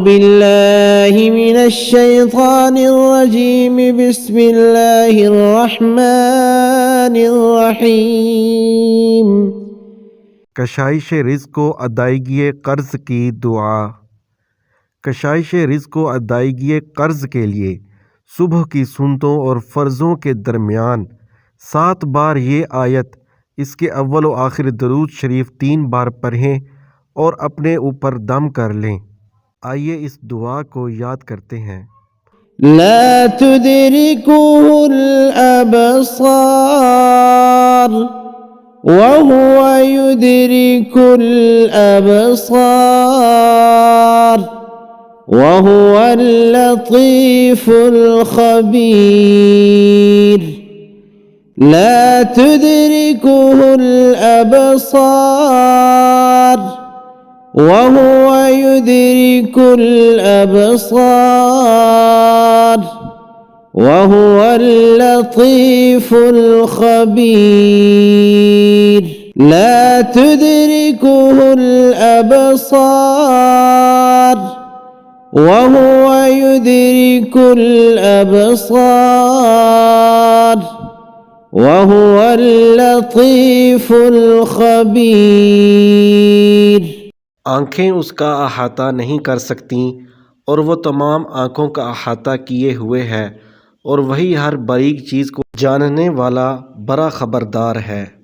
बिल्लाहि मिनश्शैतानिर्रजीम बिस्मिल्लाहिर्रहमानिर्रहीम। कशाइश रिज़्क़ को अदायगी क़र्ज़ की दुआ। कशाइश रिज़्क़ को अदायगी क़र्ज़ के लिए सुबह की सुन्नतों और फ़र्ज़ों के दरमियान 7 बार ये आयत इसके अव्वल व आखिर दरूद शरीफ 3 बार पढ़ें और अपने ऊपर दम कर लें। आइए इस दुआ को याद करते हैं। ला तुदरिकुहुल अबसार वहुवा युदरिकुल अबसार वहुवल लतीफुल खबीर। ला तुदरिकुहुल अबसार वहुवा युदरिकुल अबसार वहुवल लतीफुल खबीर। ला तुदरिकुहुल अबसार वहुवा युदरिकुल अबसार वहुवल लतीफुल खबीर। आँखें उसका अहाता नहीं कर सकतीं और वो तमाम आँखों का अहाता किए हुए है और वही हर बारीक चीज़ को जानने वाला बड़ा ख़बरदार है।